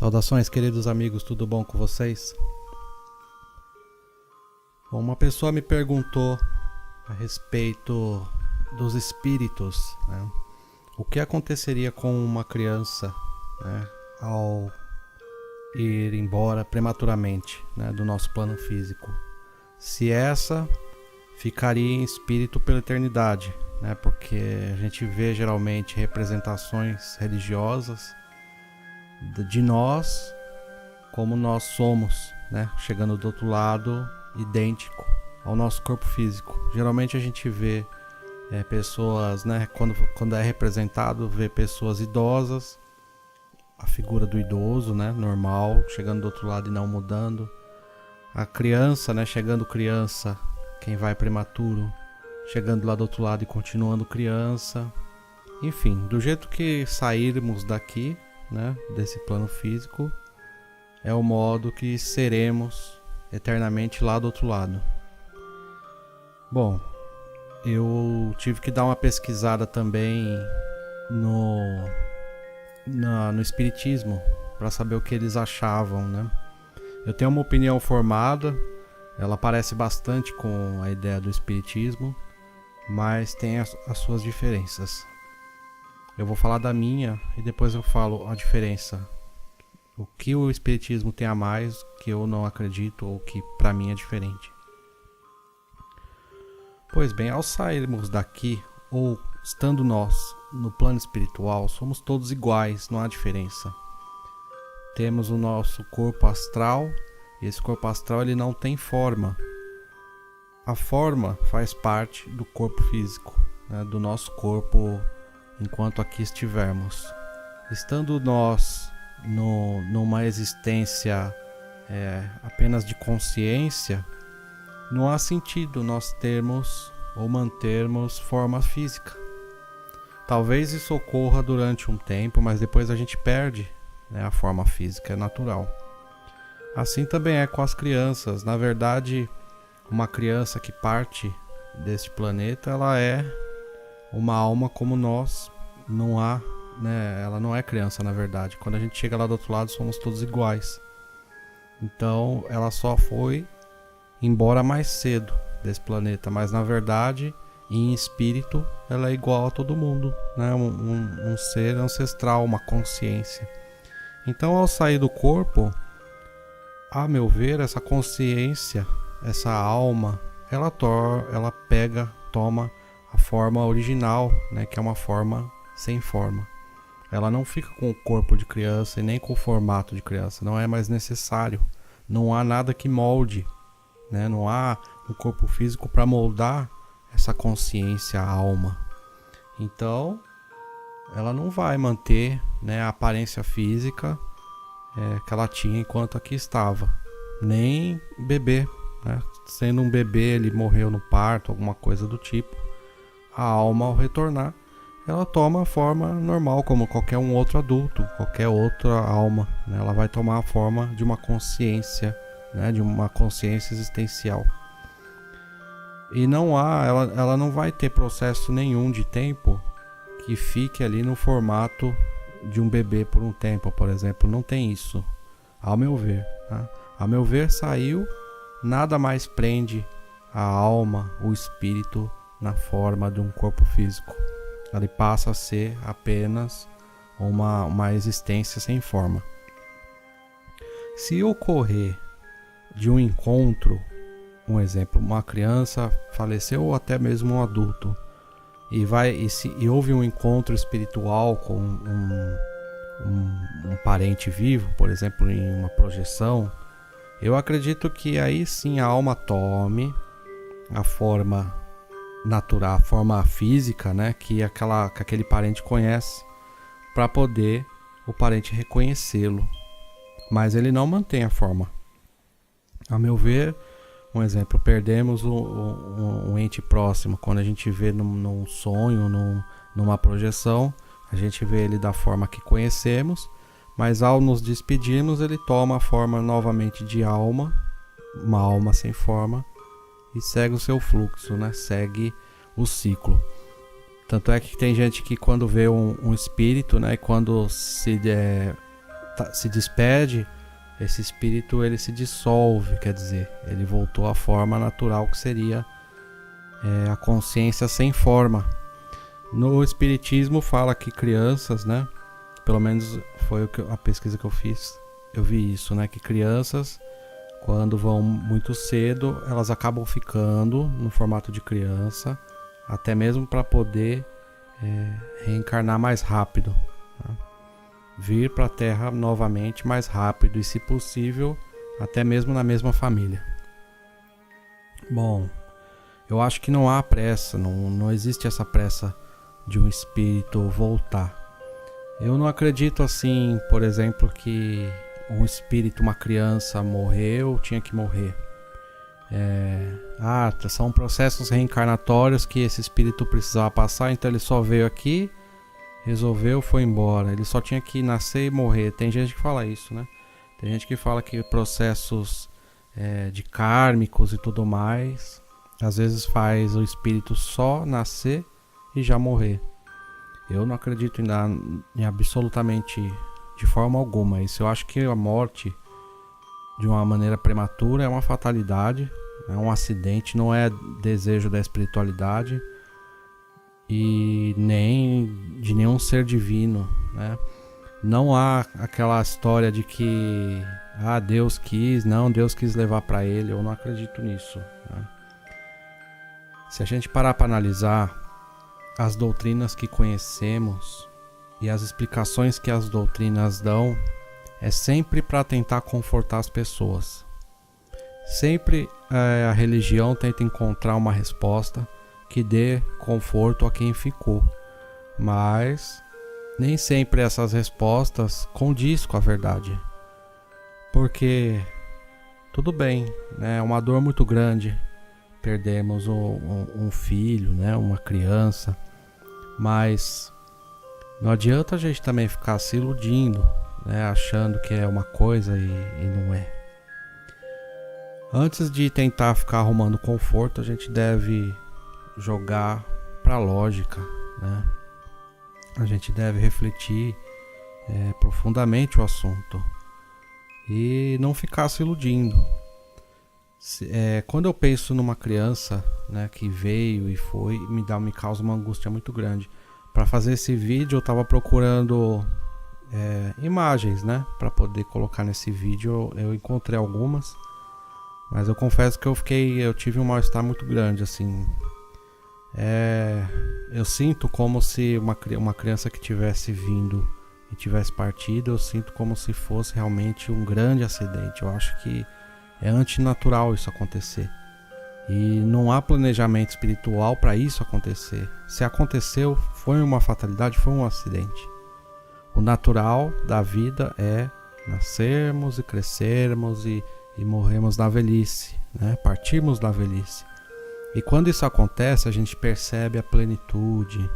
Saudações, queridos amigos, tudo bom com vocês? Bom, uma pessoa me perguntou a respeito dos espíritos, né? O que aconteceria com uma criança, né, ao ir embora prematuramente, né, do nosso plano físico? Se essa ficaria em espírito pela eternidade, né? Porque a gente vê geralmente representações religiosas de nós como nós somos, né? Chegando do outro lado idêntico ao nosso corpo físico. Geralmente a gente vê pessoas, né? Quando é representado, vê pessoas idosas, a figura do idoso, né? Normal, chegando do outro lado e não mudando. A criança, né? Chegando criança, quem vai prematuro, chegando lá do outro lado e continuando criança. Enfim, do jeito que sairmos daqui, né, desse plano físico, é o modo que seremos eternamente lá do outro lado. Bom, eu tive que dar uma pesquisada também no espiritismo para saber o que eles achavam, né? Eu tenho uma opinião formada, ela parece bastante com a ideia do espiritismo, mas tem as suas diferenças. Eu vou falar da minha e depois eu falo a diferença. O que o espiritismo tem a mais que eu não acredito ou que para mim é diferente. Pois bem, ao sairmos daqui ou estando nós no plano espiritual, somos todos iguais, não há diferença. Temos o nosso corpo astral e esse corpo astral ele não tem forma. A forma faz parte do corpo físico, né, do nosso corpo enquanto aqui estivermos. Estando nós numa existência apenas de consciência, não há sentido nós termos ou mantermos forma física. Talvez isso ocorra durante um tempo, mas depois a gente perde, né, a forma física, é natural. Assim também é com as crianças. Na verdade, uma criança que parte deste planeta, ela é uma alma como nós, não há, né, ela não é criança na verdade. Quando a gente chega lá do outro lado, somos todos iguais. Então, ela só foi embora mais cedo desse planeta, mas na verdade, em espírito, ela é igual a todo mundo, né? Um ser ancestral, uma consciência. Então, ao sair do corpo, a meu ver, essa consciência, essa alma, ela toma a forma original, né, que é uma forma sem forma. Ela não fica com o corpo de criança e nem com o formato de criança, não é mais necessário. Não há nada que molde, né? Não há um corpo físico para moldar essa consciência, a alma. Então, ela não vai manter, né, a aparência física que ela tinha enquanto aqui estava. Nem bebê, né? Sendo um bebê, ele morreu no parto, alguma coisa do tipo. A alma, ao retornar, ela toma a forma normal, como qualquer um outro adulto, qualquer outra alma, né? Ela vai tomar a forma de uma consciência, né? De uma consciência existencial. E ela não vai ter processo nenhum de tempo que fique ali no formato de um bebê por um tempo, por exemplo. Não tem isso, ao meu ver, tá? Ao meu ver, saiu, nada mais prende a alma, o espírito, na forma de um corpo físico. Ele passa a ser apenas uma existência sem forma. Se ocorrer de um encontro, um exemplo, uma criança faleceu ou até mesmo um adulto, e houve um encontro espiritual com um parente vivo, por exemplo, em uma projeção, eu acredito que aí sim a alma tome a forma natural, a forma física, né, que aquele parente conhece, para poder o parente reconhecê-lo, mas ele não mantém a forma. A meu ver, um exemplo, perdemos um ente próximo. Quando a gente vê num sonho, numa projeção, a gente vê ele da forma que conhecemos, mas ao nos despedirmos ele toma a forma novamente de alma, uma alma sem forma, e segue o seu fluxo, né? Segue o ciclo. Tanto é que tem gente que quando vê um espírito, né, quando se despede, esse espírito ele se dissolve, quer dizer, ele voltou à forma natural que seria a consciência sem forma. No espiritismo fala que crianças, né, pelo menos foi a pesquisa que eu fiz, eu vi isso, né, que crianças, quando vão muito cedo, elas acabam ficando no formato de criança, até mesmo para poder reencarnar mais rápido, tá? Vir para a Terra novamente mais rápido e, se possível, até mesmo na mesma família. Bom, eu acho que não há pressa, não existe essa pressa de um espírito voltar. Eu não acredito assim, por exemplo, que um espírito, uma criança morreu, tinha que morrer. São processos reencarnatórios que esse espírito precisava passar, então ele só veio aqui, resolveu, foi embora. Ele só tinha que nascer e morrer. Tem gente que fala isso, né? Tem gente que fala que processos de kármicos e tudo mais, às vezes faz o espírito só nascer e já morrer. Eu não acredito em absolutamente de forma alguma isso. Eu acho que a morte de uma maneira prematura é uma fatalidade, é um acidente, não é desejo da espiritualidade e nem de nenhum ser divino, né? Não há aquela história de que Deus quis, Deus quis levar para ele. Eu não acredito nisso, né? Se a gente parar para analisar as doutrinas que conhecemos e as explicações que as doutrinas dão, é sempre para tentar confortar as pessoas. Sempre a religião tenta encontrar uma resposta que dê conforto a quem ficou, mas nem sempre essas respostas condiz com a verdade, porque tudo bem, né? É uma dor muito grande, perdemos um filho, né? Uma criança, mas não adianta a gente também ficar se iludindo, né? Achando que é uma coisa e não é. Antes de tentar ficar arrumando conforto, a gente deve jogar para a lógica, né? A gente deve refletir profundamente o assunto e não ficar se iludindo. Quando eu penso numa criança, né, que veio e foi, me causa uma angústia muito grande. Para fazer esse vídeo eu estava procurando imagens, né, para poder colocar nesse vídeo. Eu encontrei algumas, mas eu confesso que eu tive um mal-estar muito grande, assim. Eu sinto como se uma criança que tivesse vindo e tivesse partido, eu sinto como se fosse realmente um grande acidente. Eu acho que é antinatural isso acontecer. E não há planejamento espiritual para isso acontecer. Se aconteceu, foi uma fatalidade, foi um acidente. O natural da vida é nascermos e crescermos e morrermos na velhice, né? Partirmos da velhice. E quando isso acontece, a gente percebe a plenitude,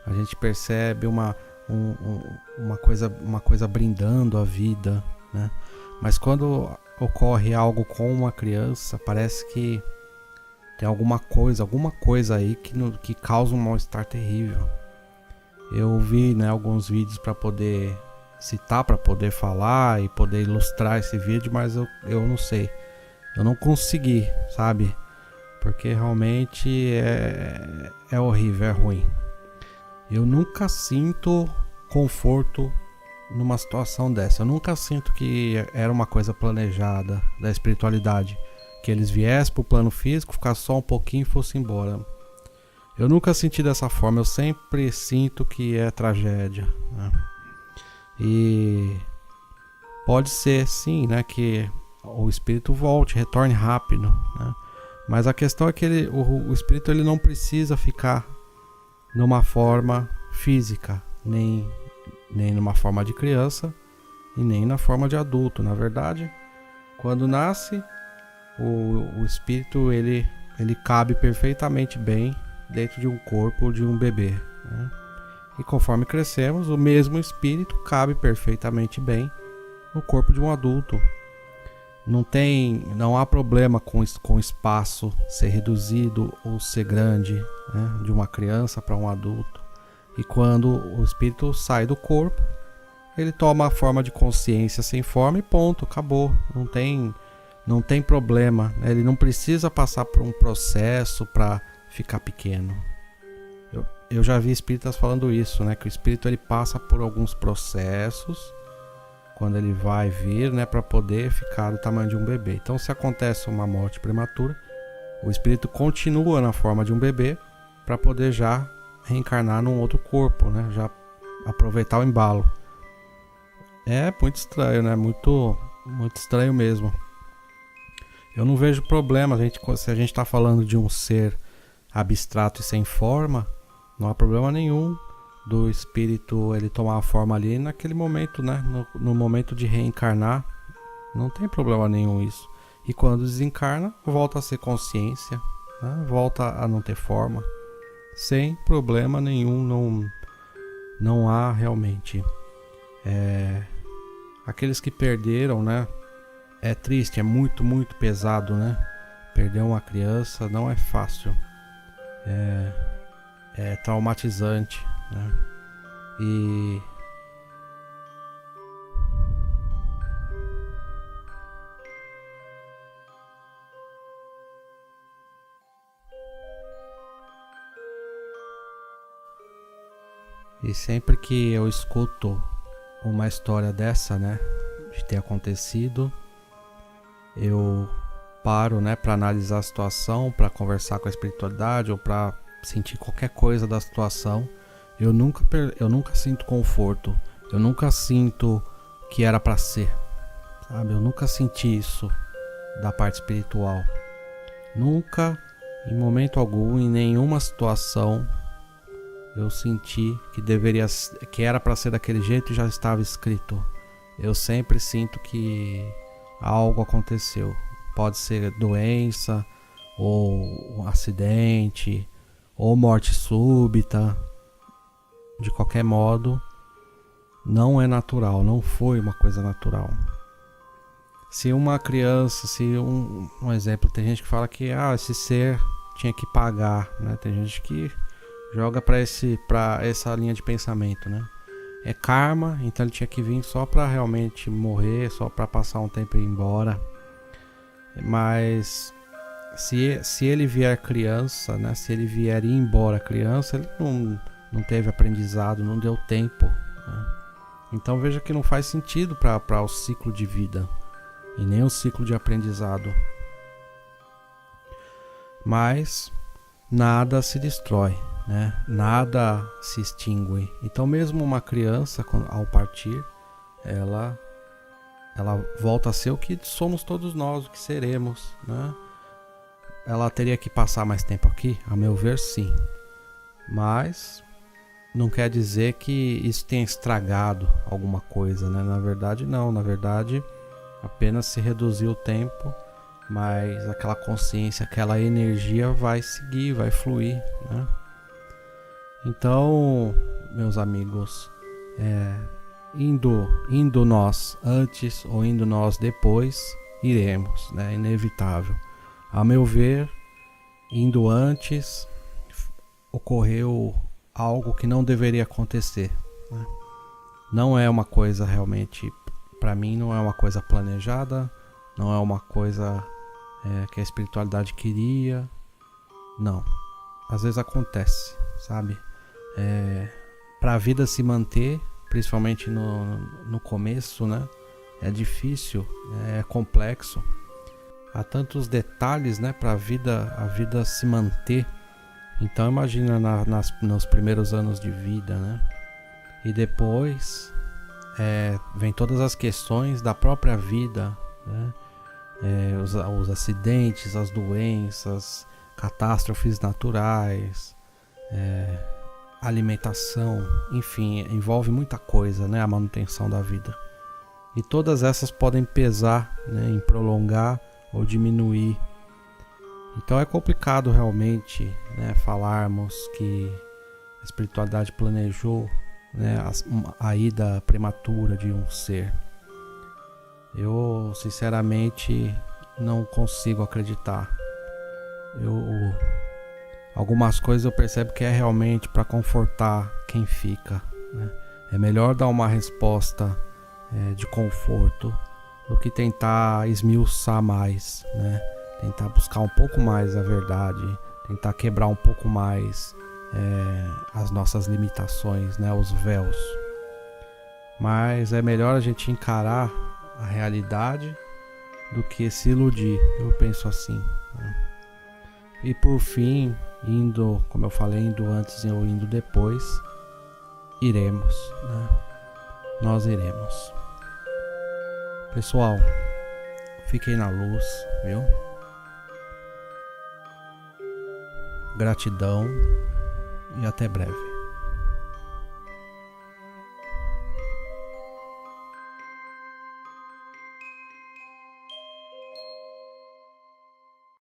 a gente percebe uma coisa brindando a vida, né? Mas quando ocorre algo com uma criança, parece que tem alguma coisa aí que causa um mal-estar terrível. Eu vi, né, alguns vídeos para poder citar, para poder falar e poder ilustrar esse vídeo, mas eu não sei, eu não consegui, sabe? Porque realmente é horrível, é ruim. Eu nunca sinto conforto numa situação dessa. Eu nunca sinto que era uma coisa planejada da espiritualidade, que eles viessem para o plano físico, ficar só um pouquinho e fossem embora. Eu nunca senti dessa forma. Eu sempre sinto que é tragédia, né? E pode ser sim, né, que o espírito volte, retorne rápido, né? Mas a questão é que o espírito ele não precisa ficar numa forma física, nem numa forma de criança e nem na forma de adulto. Na verdade, quando nasce, o espírito ele cabe perfeitamente bem dentro de um corpo de um bebê, né? E conforme crescemos, o mesmo espírito cabe perfeitamente bem no corpo de um adulto. Não há problema com o espaço ser reduzido ou ser grande, né, de uma criança para um adulto. E quando o espírito sai do corpo, ele toma a forma de consciência sem forma e ponto, acabou. Não tem problema, né? Ele não precisa passar por um processo para ficar pequeno. Eu já vi espíritas falando isso, né? Que o espírito ele passa por alguns processos quando ele vai vir, né? Para poder ficar do tamanho de um bebê. Então, se acontece uma morte prematura, o espírito continua na forma de um bebê para poder já reencarnar num outro corpo, né? Já aproveitar o embalo. É muito estranho, né? Muito estranho mesmo. Eu não vejo problema, se a gente está falando de um ser abstrato e sem forma, não há problema nenhum do espírito ele tomar a forma ali naquele momento, né? No momento de reencarnar, não tem problema nenhum isso. E quando desencarna, volta a ser consciência, né? Volta a não ter forma, sem problema nenhum, não há realmente. Aqueles que perderam, né? É triste, é muito pesado, né? Perder uma criança não é fácil. É traumatizante, né? E sempre que eu escuto uma história dessa, né, de ter acontecido, eu paro, né, para analisar a situação, para conversar com a espiritualidade ou para sentir qualquer coisa da situação. Eu nunca sinto conforto, eu nunca sinto que era para ser, sabe? Eu nunca senti isso da parte espiritual. Nunca, em momento algum, em nenhuma situação, eu senti que era para ser daquele jeito e já estava escrito. Eu sempre sinto que algo aconteceu. Pode ser doença, ou um acidente, ou morte súbita. De qualquer modo, não é natural, não foi uma coisa natural. Se uma criança, um exemplo, tem gente que fala que esse ser tinha que pagar, né? Tem gente que joga para essa linha de pensamento, né? É karma, então ele tinha que vir só para realmente morrer, só para passar um tempo e ir embora. Mas se ele vier criança, né? Se ele vier ir embora criança, ele não teve aprendizado, não deu tempo, né? Então veja que não faz sentido para o ciclo de vida e nem o ciclo de aprendizado. Mas nada se destrói, né? Nada se extingue. Então mesmo uma criança, ao partir, ela volta a ser o que somos todos nós, o que seremos, né? Ela teria que passar mais tempo aqui? A meu ver, sim. Mas não quer dizer que isso tenha estragado alguma coisa, né? Na verdade, não. Na verdade, apenas se reduziu o tempo, mas aquela consciência, aquela energia vai seguir, vai fluir, né? Então, meus amigos, indo nós antes ou indo nós depois, iremos, né? Inevitável. A meu ver, indo antes, ocorreu algo que não deveria acontecer, né? Não é uma coisa realmente, para mim, não é uma coisa planejada, não é uma coisa que a espiritualidade queria, não. Às vezes acontece, sabe? Para a vida se manter, principalmente no começo, né? É difícil, é complexo. Há tantos detalhes, né, para a vida se manter. Então imagina nos primeiros anos de vida, né? E depois vem todas as questões da própria vida, né? Os acidentes, as doenças, catástrofes naturais, alimentação, enfim, envolve muita coisa, né? A manutenção da vida. E todas essas podem pesar, né, em prolongar ou diminuir. Então é complicado realmente, né, falarmos que a espiritualidade planejou, né, a ida prematura de um ser. Eu sinceramente não consigo acreditar. Algumas coisas eu percebo que é realmente para confortar quem fica, né? É melhor dar uma resposta de conforto do que tentar esmiuçar mais, né? Tentar buscar um pouco mais a verdade, tentar quebrar um pouco mais as nossas limitações, né? Os véus. Mas é melhor a gente encarar a realidade do que se iludir, eu penso assim, né? E por fim, indo, como eu falei, indo antes ou indo depois, iremos, né? Nós iremos. Pessoal, fiquem na luz, viu? Gratidão e até breve.